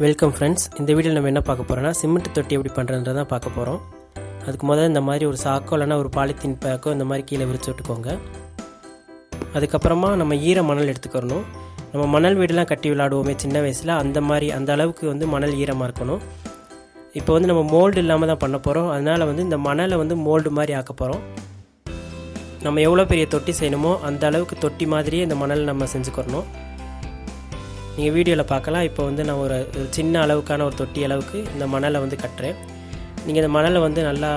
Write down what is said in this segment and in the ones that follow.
Welcome friends. இந்த வீடியோவில் நம்ம என்ன பார்க்க போகிறோம்னா சிமெண்ட் தொட்டி எப்படி பண்ணுறதுன்றதை தான் பார்க்க போகிறோம். அதுக்கு முதல்ல இந்த மாதிரி ஒரு சாக்கோ இல்லைனா ஒரு பாலித்தீன் பேக்கோ இந்த மாதிரி கீழே விரிச்சு விட்டுக்கோங்க. அதுக்கப்புறமா நம்ம ஈர மணல் எடுத்துக்கிறணும். நம்ம மணல் வீடெலாம் கட்டி விளையாடுவோமே சின்ன வயசில், அந்த அளவுக்கு மணல் ஈரமாக இருக்கணும். இப்போ நம்ம மோல்டு இல்லாமல் தான் பண்ண போகிறோம். அதனால் இந்த மணலை மோல்டு மாதிரி ஆக்க போகிறோம். நம்ம எவ்வளோ பெரிய தொட்டி செய்யணுமோ அந்த அளவுக்கு தொட்டி மாதிரியே இந்த மணல் நம்ம செஞ்சுக்கிறணும். நீங்கள் வீடியோவில் பார்க்கலாம். இப்போ நான் ஒரு சின்ன அளவுக்கான ஒரு தொட்டி அளவுக்கு இந்த மணலை கட்டுறேன். நீங்கள் இந்த மணலை நல்லா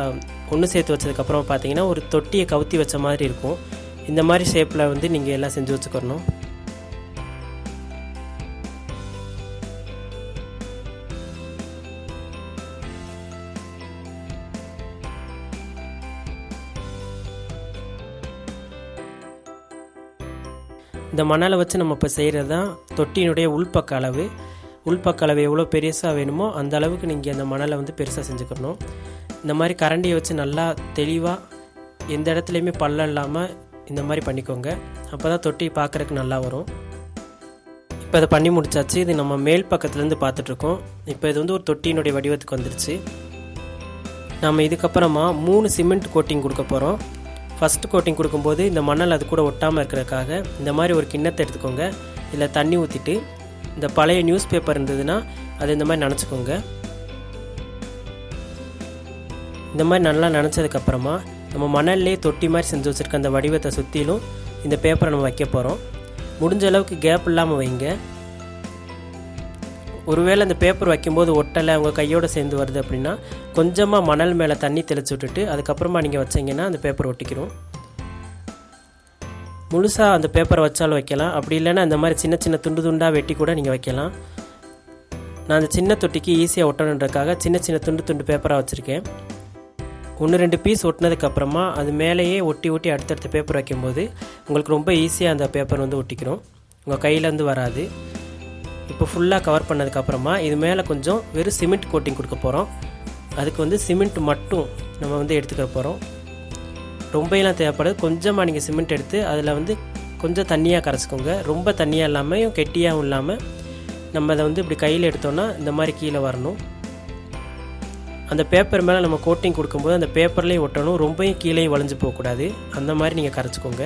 ஒன்று சேர்த்து வச்சதுக்கப்புறம் பார்த்தீங்கன்னா ஒரு தொட்டியை கவுத்தி வச்ச மாதிரி இருக்கும். இந்த மாதிரி ஷேப்பில் நீங்கள் எல்லாம் செஞ்சு வச்சுக்கணும். இந்த மணலை வச்சு நம்ம இப்போ செய்கிறது தான் தொட்டியினுடைய உள்பக்க அளவு. உள்பக்க அளவு எவ்வளோ பெருசாக வேணுமோ அந்த அளவுக்கு நீங்கள் அந்த மணலை பெருசாக செஞ்சுக்கணும். இந்த மாதிரி கரண்டியை வச்சு நல்லா தெளிவாக எந்த இடத்துலையுமே பள்ளம் இல்லாமல் இந்த மாதிரி பண்ணிக்கோங்க. அப்போ தான் தொட்டி பார்க்குறதுக்கு நல்லா வரும். இப்போ அதை பண்ணி முடிச்சாச்சு. இது நம்ம மேல் பக்கத்துலேருந்து பார்த்துட்ருக்கோம். இப்போ இது ஒரு தொட்டியினுடைய வடிவத்துக்கு வந்துருச்சு. நம்ம இதுக்கப்புறமா 3 சிமெண்ட் கோட்டிங் கொடுக்க போகிறோம். ஃபஸ்ட்டு கோட்டிங் கொடுக்கும்போது இந்த மணல் அது கூட ஒட்டாமல் இருக்கிறதுக்காக இந்த மாதிரி ஒரு கிண்ணத்தை எடுத்துக்கோங்க. இதில் தண்ணி ஊற்றிட்டு இந்த பழைய நியூஸ் பேப்பர் இருந்ததுன்னா அது இந்த மாதிரி நனைச்சிக்கோங்க. இந்த மாதிரி நல்லா நனைச்சதுக்கப்புறமா நம்ம மணல்லே தொட்டி மாதிரி செஞ்சு வச்சுருக்க அந்த வடிவத்தை சுற்றிலும் இந்த பேப்பரை நம்ம வைக்க போகிறோம். முடிஞ்ச அளவுக்கு கேப் இல்லாமல் வைங்க. ஒருவேளை அந்த பேப்பர் வைக்கும்போது ஒட்டலை, உங்கள் கையோடு சேர்ந்து வருது அப்படின்னா கொஞ்சமாக மணல் மேலே தண்ணி தெளித்து விட்டுட்டு அதுக்கப்புறமா நீங்கள் வச்சிங்கன்னா அந்த பேப்பர் ஒட்டிக்கிறோம். முழுசாக அந்த பேப்பரை வச்சாலும் வைக்கலாம். அப்படி இல்லைன்னா இந்த மாதிரி சின்ன சின்ன துண்டு துண்டாக வெட்டி கூட நீங்கள் வைக்கலாம். நான் அந்த சின்ன தொட்டிக்கு ஈஸியாக ஒட்டணுன்றக்காக சின்ன சின்ன துண்டு பேப்பராக வச்சுருக்கேன். 1-2 பீஸ் ஒட்டினதுக்கப்புறமா அது மேலேயே ஒட்டி அடுத்தடுத்த பேப்பர் வைக்கும்போது உங்களுக்கு ரொம்ப ஈஸியாக அந்த பேப்பர் ஒட்டிக்கிறோம். உங்கள் கையிலேருந்து வராது. இப்போ ஃபுல்லாக கவர் பண்ணதுக்கப்புறமா இது மேலே கொஞ்சம் வெறும் சிமெண்ட் கோட்டிங் கொடுக்க போகிறோம். அதுக்கு சிமெண்ட் மட்டும் நம்ம எடுத்துக்க போகிறோம். ரொம்பலாம் தேவைப்படுது. கொஞ்சமாக நீங்கள் சிமெண்ட் எடுத்து அதில் கொஞ்சம் தண்ணியாக கரைச்சிக்கோங்க. ரொம்ப தண்ணியாக இல்லாமல் கெட்டியாகவும் இல்லாமல் நம்ம அதை இப்படி கையில் எடுத்தோன்னா இந்த மாதிரி கீழே வரணும். அந்த பேப்பர் மேலே நம்ம கோட்டிங் கொடுக்கும்போது அந்த பேப்பர்லேயும் ஒட்டணும். ரொம்பவும் கீழேயும் வளைஞ்சு போகக்கூடாது. அந்த மாதிரி நீங்கள் கரைச்சிக்கோங்க.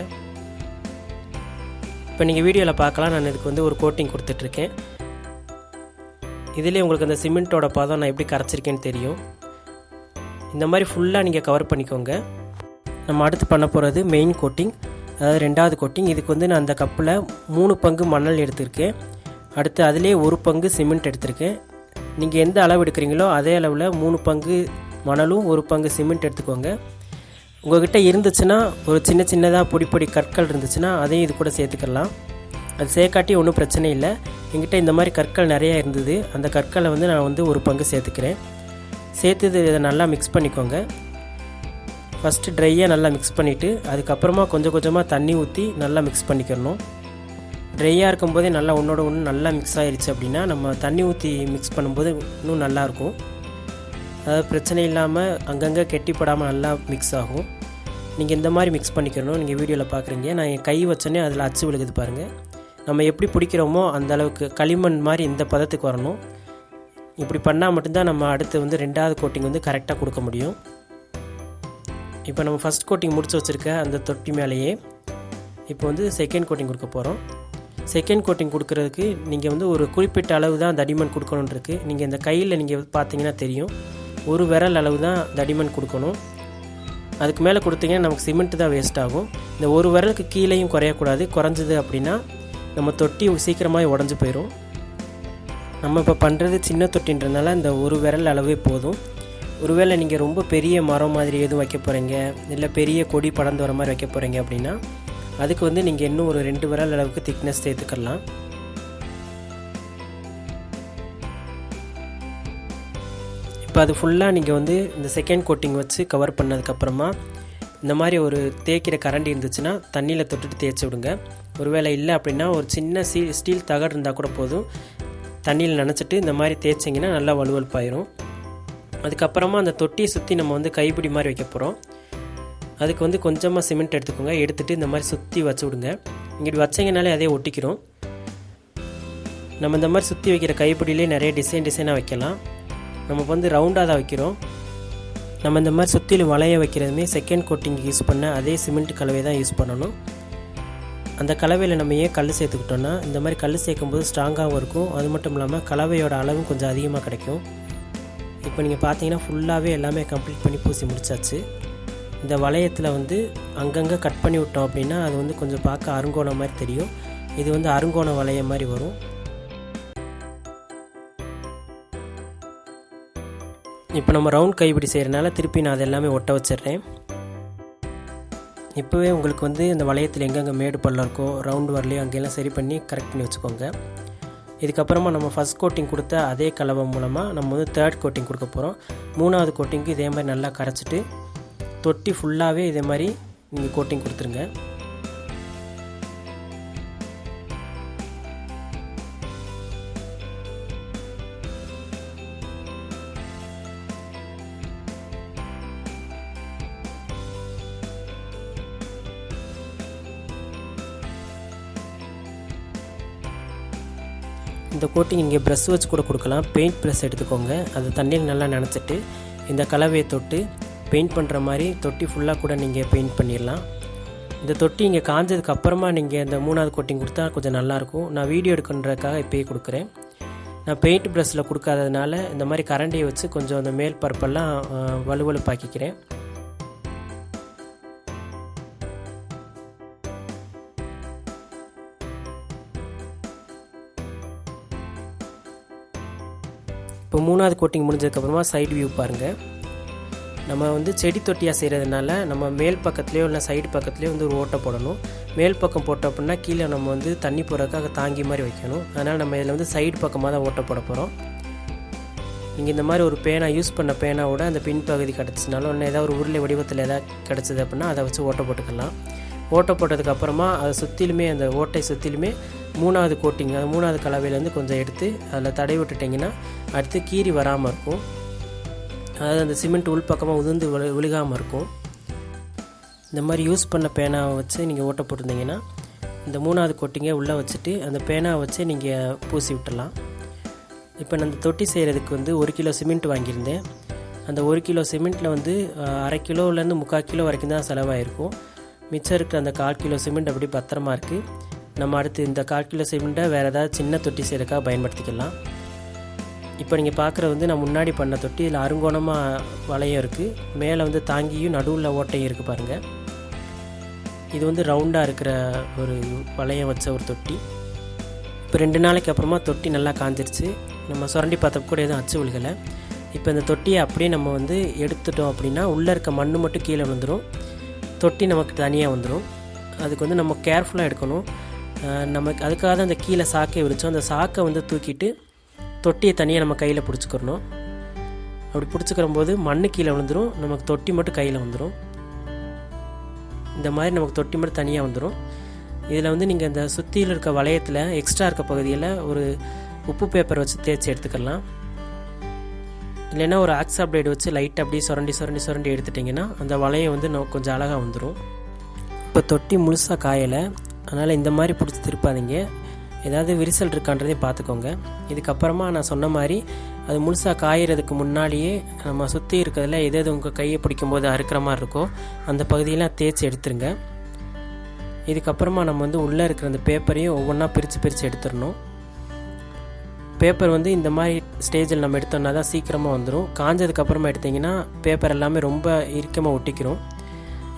இப்போ நீங்கள் வீடியோவில் பார்க்கலாம். நான் இதுக்கு ஒரு கோட்டிங் கொடுத்துட்ருக்கேன். இதிலே உங்களுக்கு அந்த சிமெண்ட்டோட பதம் நான் எப்படி கரைச்சிருக்கேன்னு தெரியும். இந்த மாதிரி ஃபுல்லாக நீங்கள் கவர் பண்ணிக்கோங்க. நம்ம அடுத்து பண்ண போகிறது மெயின் கோட்டிங், அதாவது 2வது கோட்டிங். இதுக்கு நான் அந்த கப்பில் 3 பங்கு மணல் எடுத்திருக்கேன். அடுத்து அதிலே 1 பங்கு சிமெண்ட் எடுத்திருக்கேன். நீங்கள் எந்த அளவு எடுக்கிறீங்களோ அதே அளவில் 3 பங்கு மணலும் 1 பங்கு சிமெண்ட் எடுத்துக்கோங்க. உங்கள்கிட்ட இருந்துச்சுன்னா ஒரு சின்னதாக பொடி கற்கள் இருந்துச்சுன்னா அதையும் இது கூட சேர்த்துக்கலாம். அது சேர்க்காட்டி ஒன்றும் பிரச்சனை இல்லை. என்கிட்ட இந்த மாதிரி கற்கள் நிறையா இருந்தது. அந்த கற்களை நான் 1 பங்கு சேர்த்துக்கிறேன். சேர்த்து இதை நல்லா மிக்ஸ் பண்ணிக்கோங்க. ஃபஸ்ட்டு ட்ரையாக நல்லா மிக்ஸ் பண்ணிவிட்டு அதுக்கப்புறமா கொஞ்சமாக தண்ணி ஊற்றி நல்லா மிக்ஸ் பண்ணிக்கிறணும். ட்ரையாக இருக்கும்போதே நல்லா ஒன்றோட ஒன்று நல்லா மிக்ஸ் ஆகிடுச்சு அப்படின்னா நம்ம தண்ணி ஊற்றி மிக்ஸ் பண்ணும்போது இன்னும் நல்லாயிருக்கும். அதாவது பிரச்சனை இல்லாமல் அங்கங்கே கெட்டிப்படாமல் நல்லா மிக்ஸ் ஆகும். நீங்கள் இந்த மாதிரி மிக்ஸ் பண்ணிக்கிறணும். நீங்கள் வீடியோவில் பார்க்குறீங்க. நான் என் கை வச்சோன்னே அதில் அச்சு விழுகுது பாருங்கள். நம்ம எப்படி பிடிக்கிறோமோ அந்த அளவுக்கு களிமண் மாதிரி இந்த பதத்துக்கு வரணும். இப்படி பண்ணால் மட்டும்தான் நம்ம அடுத்து 2வது கோட்டிங் கரெக்டாக கொடுக்க முடியும். இப்போ நம்ம ஃபஸ்ட் கோட்டிங் முடிச்சு வச்சுருக்க அந்த தொட்டி மேலேயே இப்போ செகண்ட் கோட்டிங் கொடுக்க போகிறோம். செகண்ட் கோட்டிங் கொடுக்குறதுக்கு நீங்கள் ஒரு குறிப்பிட்ட அளவு தான் தடிமன் கொடுக்கணுன்னு இருக்குது. நீங்கள் இந்த கையில் நீங்கள் பார்த்தீங்கன்னா தெரியும், ஒரு விரல் அளவு தான் தடிமன் கொடுக்கணும். அதுக்கு மேலே கொடுத்தீங்கன்னா நமக்கு சிமெண்ட்டு தான் வேஸ்ட் ஆகும். இந்த ஒரு விரலுக்கு கீழேயும் குறையக்கூடாது. குறைஞ்சது அப்படின்னா நம்ம தொட்டி சீக்கிரமாக உடஞ்சி போயிடும். நம்ம இப்போ பண்ணுறது சின்ன தொட்டின்றதுனால இந்த ஒரு விரல் அளவே போதும். ஒருவேளை நீங்கள் ரொம்ப பெரிய மரம் மாதிரி எதுவும் வைக்க போகிறீங்க, இல்லை பெரிய கொடி படர்ந்து வர மாதிரி வைக்க போகிறீங்க அப்படின்னா அதுக்கு நீங்கள் இன்னும் ஒரு 2 விரல் அளவுக்கு திக்னஸ் சேர்த்துக்கலாம். இப்போ அது ஃபுல்லாக நீங்கள் இந்த செகண்ட் கோட்டிங் வச்சு கவர் பண்ணதுக்கப்புறமா இந்த மாதிரி ஒரு தேய்க்கிற கரண்டி இருந்துச்சுன்னா தண்ணியில் தொட்டுட்டு தேய்ச்சி விடுங்க. ஒருவேளை இல்லை அப்படின்னா ஒரு சின்ன ஸ்டீல் தகடு இருந்தால் கூட போதும். தண்ணியில் நனைச்சிட்டு இந்த மாதிரி தேய்ச்சிங்கன்னா நல்லா வலுவலுப்பாயிரும். அதுக்கப்புறமா அந்த தொட்டியை சுற்றி நம்ம கைப்பிடி மாதிரி வைக்க போகிறோம். அதுக்கு வந்து கொஞ்சமாக சிமெண்ட் எடுத்துக்கோங்க. எடுத்துகிட்டு இந்த மாதிரி சுற்றி வச்சு விடுங்க. இங்கிட்டு வச்சிங்கனாலே அதே ஒட்டிக்கிறோம். நம்ம இந்த மாதிரி சுற்றி வைக்கிற கைப்பிடியிலே நிறைய டிசைனாக வைக்கலாம். நம்ம வந்து ரவுண்டாக தான் வைக்கிறோம். நம்ம இந்த மாதிரி சுற்றிலும் வளைய வைக்கிறதுமே செகண்ட் கோட்டிங் யூஸ் பண்ண அதே சிமெண்ட் கலவை தான் யூஸ் பண்ணணும். அந்த கலவையில் நம்ம ஏன் கல் சேர்த்துக்கிட்டோன்னா, இந்த மாதிரி கல் சேர்க்கும்போது ஸ்ட்ராங்காகவும் இருக்கும். அது மட்டும் இல்லாமல் கலவையோட அளவும் கொஞ்சம் அதிகமாக கிடைக்கும். இப்போ நீங்கள் பார்த்தீங்கன்னா ஃபுல்லாகவே எல்லாமே கம்ப்ளீட் பண்ணி பூசி முடிச்சாச்சு. இந்த வளையத்தில் வந்து அங்கங்கே கட் பண்ணி விட்டோம் அப்படின்னா அது வந்து கொஞ்சம் பார்க்க அருங்கோணம் மாதிரி தெரியும். இது வந்து அருங்கோண வளையம் மாதிரி வரும். இப்போ நம்ம ரவுண்ட் கைப்பிடி செய்கிறனால திருப்பி நான் அதெல்லாமே ஒட்ட வச்சிடுறேன். இப்போவே உங்களுக்கு வந்து இந்த வளையத்தில் எங்கெங்கே மேடு பள்ளம் இருக்கோ ரவுண்டு வரலையோ அங்கெல்லாம் சரி பண்ணி கரெக்ட் பண்ணி வச்சுக்கோங்க. இதுக்கப்புறமா நம்ம ஃபஸ்ட் கோட்டிங் கொடுத்த அதே கலவை மூலமாக நம்ம வந்து தேர்ட் கோட்டிங் கொடுக்க போகிறோம். 3வது கோட்டிங்க்கு இதே மாதிரி நல்லா கரைச்சிட்டு தொட்டி ஃபுல்லாகவே இதே மாதிரி நீங்கள் கோட்டிங் கொடுத்துருங்க. இந்த கோட்டிங் இங்கே ப்ரெஷ் வச்சு கூட கொடுக்கலாம். பெயிண்ட் ப்ரெஷ் எடுத்துக்கோங்க. அது தண்ணியில் நல்லா நனைச்சிட்டு இந்த கலவையை தொட்டு பெயிண்ட் பண்ணுற மாதிரி தொட்டி ஃபுல்லாக கூட நீங்கள் பெயிண்ட் பண்ணிடலாம். இந்த தொட்டி இங்கே காஞ்சதுக்கு அப்புறமா நீங்கள் இந்த 3வது கோட்டிங் கொடுத்தா கொஞ்சம் நல்லாயிருக்கும். நான் வீடியோ எடுக்கிறதுக்காக இப்போயே கொடுக்குறேன். நான் பெயிண்ட் ப்ரெஷ்ஷில் கொடுக்காததுனால இந்த மாதிரி கரண்டியை வச்சு கொஞ்சம் அந்த மேல் பரப்பெல்லாம் வலுவலுப்பாக்கிக்கிறேன். இப்போ 3வது கோட்டிங் முடிஞ்சதுக்கப்புறமா சைடு வியூ பாருங்கள். நம்ம வந்து செடி தொட்டியாக செய்கிறதுனால நம்ம மேல் பக்கத்துலேயோ இல்லை சைடு பக்கத்துலேயோ வந்து ஒரு ஓட்டை போடணும். மேல் பக்கம் போட்டோம் அப்படின்னா கீழே நம்ம வந்து தண்ணி போகிறதுக்காக தாங்கி மாதிரி வைக்கணும். அதனால் நம்ம இதில் வந்து சைடு பக்கமாக தான் ஓட்டை போட போகிறோம். நீங்கள் இந்த மாதிரி ஒரு பேனா யூஸ் பண்ண பேனாவோட அந்த பின்பகுதி கிடச்சினாலும் இல்லை ஏதாவது ஒரு உருளை வடிவத்தில் எதாவது கிடச்சிது அப்படின்னா அதை வச்சு ஓட்டை போட்டுக்கலாம். ஓட்டை போட்டதுக்கப்புறமா அதை சுற்றிலுமே அந்த ஓட்டை சுற்றிலுமே 3வது கோட்டிங் அது 3வது கலவையிலேருந்து கொஞ்சம் எடுத்து அதில் தடவி விட்டுட்டிங்கன்னா அடுத்து கீறி வராமல் இருக்கும். அதாவது அந்த சிமெண்ட் உள் பக்கமாக உதிர்ந்து விழுகாமல் இருக்கும். இந்த மாதிரி யூஸ் பண்ண பேனாவை வச்சு நீங்கள் ஓட்டை போட்டிருந்தீங்கன்னா இந்த 3வது கோட்டிங்கை உள்ளே வச்சுட்டு அந்த பேனாவை வச்சு நீங்கள் பூசி விட்டுடலாம். இப்போ நான் அந்த தொட்டி செய்கிறதுக்கு வந்து 1 கிலோ சிமெண்ட் வாங்கியிருந்தேன். அந்த 1 கிலோ சிமெண்ட்டில் வந்து 1/2 கிலோலேருந்து 3/4 கிலோ வரைக்கும் தான் செலவாயிருக்கும். மிச்சம் இருக்கிற அந்த 1/4 கிலோ சிமெண்ட் அப்படி பத்திரமா இருக்குது. நம்ம அடுத்து இந்த 1/4 கிலோ சிமெண்ட்டை வேறு ஏதாவது சின்ன தொட்டி செய்கிறதுக்காக பயன்படுத்திக்கலாம். இப்போ நீங்கள் பார்க்குற வந்து நான் முன்னாடி பண்ண தொட்டி இதில் அருங்கோணமாக வளையம் இருக்குது. மேலே வந்து தாங்கியும் நடுவில் ஓட்டையும் இருக்குது பாருங்கள். இது வந்து ரவுண்டாக இருக்கிற ஒரு வளையம் வச்ச ஒரு தொட்டி. இப்போ 2 நாளைக்கு அப்புறமா தொட்டி நல்லா காஞ்சிருச்சு. நம்ம சுரண்டி பார்த்தப்ப கூட எதுவும் அச்சு விழுகலை. இப்போ இந்த தொட்டியை அப்படியே நம்ம வந்து எடுத்துட்டோம் அப்படின்னா உள்ளே இருக்க மண் மட்டும் கீழே விழுந்துடும். தொட்டி நமக்கு தனியாக வந்துடும். அதுக்கு வந்து நம்ம கேர்ஃபுல்லாக எடுக்கணும். நமக்கு அதுக்காக தான் அந்த கீழே சாக்கை விரிச்சோம். அந்த சாக்கை வந்து தூக்கிட்டு தொட்டியை தனியாக நம்ம கையில் பிடிச்சிக்கிறணும். அப்படி பிடிச்சிக்கிற போது மண் கீழே விழுந்துடும். நமக்கு தொட்டி மட்டும் கையில் வந்துடும். இந்த மாதிரி நமக்கு தொட்டி மட்டும் தனியாக வந்துடும். இதில் வந்து நீங்கள் இந்த சுற்றியில் இருக்க வளையத்தில் எக்ஸ்ட்ரா இருக்க பகுதியில் ஒரு உப்பு பேப்பர் வச்சு தேய்ச்சி எடுத்துக்கலாம். இல்லைன்னா ஒரு ஆக்ஸா பிளேடு வச்சு லைட்டாக அப்படியே சுரண்டி எடுத்துட்டிங்கன்னா அந்த வளையம் வந்து கொஞ்சம் அழகாக வந்துடும். இப்போ தொட்டி முழுசாக காயலை, அதனால் இந்த மாதிரி பிடிச்சி திருப்பாதீங்க. ஏதாவது விரிசல் இருக்கான்றதையும் பார்த்துக்கோங்க. இதுக்கப்புறமா நான் சொன்ன மாதிரி அது முழுசாக காயறதுக்கு முன்னாடியே நம்ம சுற்றி இருக்கிறதுல எது உங்கள் கையை பிடிக்கும்போது அறுக்கிற மாதிரி இருக்கோ அந்த பகுதியெல்லாம் தேய்ச்சி எடுத்துருங்க. இதுக்கப்புறமா நம்ம வந்து உள்ளே இருக்கிற அந்த பேப்பரையும் ஒவ்வொன்றா பிரித்து எடுத்துடணும். பேப்பர் வந்து இந்த மாதிரி ஸ்டேஜில் நம்ம எடுத்தோம்னா தான் சீக்கிரமாக வந்துடும். காஞ்சதுக்கப்புறமா எடுத்திங்கன்னா பேப்பர் எல்லாமே ரொம்ப இறுக்கமாக ஒட்டிக்கிறோம்.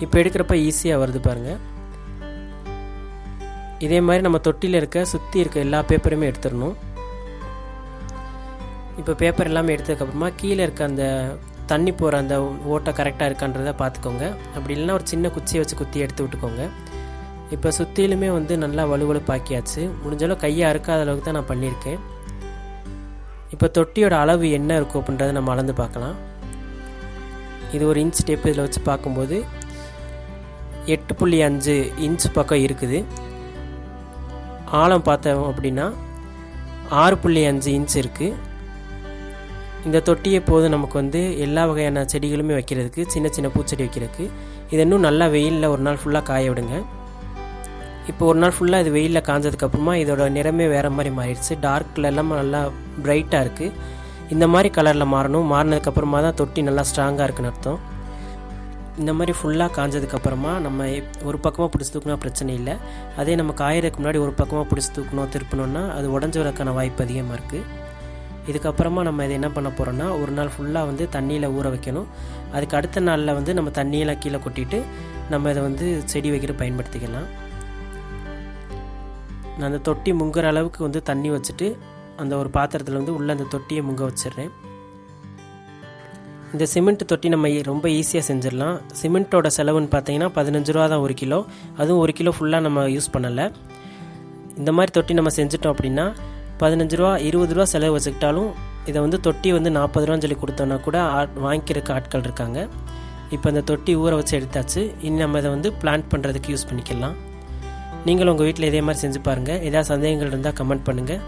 இப்போ எடுக்கிறப்ப ஈஸியாக வருது பாருங்கள். இதே மாதிரி நம்ம தொட்டியில் சுற்றி இருக்க எல்லா பேப்பருமே எடுத்துடணும். இப்போ பேப்பர் எல்லாமே எடுத்ததுக்கப்புறமா கீழே இருக்க அந்த தண்ணி போகிற அந்த ஓட்டை கரெக்டாக இருக்கான்றதை பார்த்துக்கோங்க. அப்படி இல்லைன்னா ஒரு சின்ன குச்சியை வச்சு குத்தி எடுத்து விட்டுக்கோங்க. இப்போ சுற்றிலுமே வந்து நல்லா வலுவலுப்பாக்கியாச்சு. முடிஞ்சளவு கையை அறுக்காத அளவுக்கு தான் நான் பண்ணியிருக்கேன். இப்போ தொட்டியோட அளவு என்ன இருக்கும் அப்படின்றத நம்ம அளந்து பார்க்கலாம். இது ஒரு இன்ச் டேப் இதில் வச்சு பார்க்கும்போது 8.5 இன்ச் பக்கம் இருக்குது. ஆழம் பார்த்தோம் அப்படின்னா 6.5 இன்ச் இருக்குது. இந்த தொட்டியை போது நமக்கு வந்து எல்லா வகையான செடிகளுமே வைக்கிறதுக்கு, சின்ன சின்ன பூச்செடி வைக்கிறதுக்கு இது இன்னும் நல்லா வெயிலில் ஒரு நாள் ஃபுல்லாக காய விடுங்க. இப்போ ஒரு நாள் ஃபுல்லாக இது வெயிலில் காஞ்சதுக்கப்புறமா இதோட நிறமே வேறு மாதிரி மாறிடுச்சு. டார்க்கில் எல்லாம் நல்லா பிரைட்டாக இருக்குது. இந்த மாதிரி கலரில் மாறணும். மாறினதுக்கப்புறமா தான் தொட்டி நல்லா ஸ்ட்ராங்காக இருக்குன்னு அர்த்தம். இந்த மாதிரி ஃபுல்லாக காஞ்சதுக்கப்புறமா நம்ம ஒரு பக்கமாக பிடிச்சி தூக்கினா பிரச்சனை இல்லை. அதே நம்ம காயறதுக்கு முன்னாடி ஒரு பக்கமாக பிடிச்சி தூக்கணும் திருப்பணுன்னா அது உடஞ்சி வரக்கான வாய்ப்பு அதிகமாக இருக்குது. இதுக்கப்புறமா நம்ம இதை என்ன பண்ண போகிறோன்னா ஒரு நாள் ஃபுல்லாக வந்து தண்ணியில் ஊற வைக்கணும். அதுக்கு அடுத்த நாளில் வந்து நம்ம தண்ணியெல்லாம் கீழே கொட்டிட்டு நம்ம இதை வந்து செடி வைக்கிற பயன்படுத்திக்கலாம். நான் அந்த தொட்டி முங்குற அளவுக்கு வந்து தண்ணி வச்சுட்டு அந்த ஒரு பாத்திரத்தில் வந்து உள்ளே அந்த தொட்டியை முங்க வச்சிடுறேன். இந்த சிமெண்ட் தொட்டி நம்ம ரொம்ப ஈஸியாக செஞ்சிடலாம். சிமெண்ட்டோட செலவுன்னு பார்த்தீங்கன்னா 15 ரூபா தான் 1 கிலோ. அதுவும் 1 கிலோ ஃபுல்லாக நம்ம யூஸ் பண்ணலை. இந்த மாதிரி தொட்டி நம்ம செஞ்சிட்டோம் அப்படின்னா 15 ரூபா 20 ரூபா செலவு வச்சுக்கிட்டாலும் இதை வந்து தொட்டி வந்து 40 ரூபான்னு சொல்லி கொடுத்தோன்னா கூட வாங்கிக்கிறதுக்கு ஆட்கள் இருக்காங்க. இப்போ இந்த தொட்டி ஊற வச்சு எடுத்தாச்சு. இனி நம்ம இதை வந்து பிளான்ட் பண்ணுறதுக்கு யூஸ் பண்ணிக்கலாம். நீங்களும் உங்கள் வீட்டில் இதே மாதிரி செஞ்சு பாருங்கள். ஏதாவது சந்தேகங்கள் இருந்தால் கமெண்ட் பண்ணுங்கள்.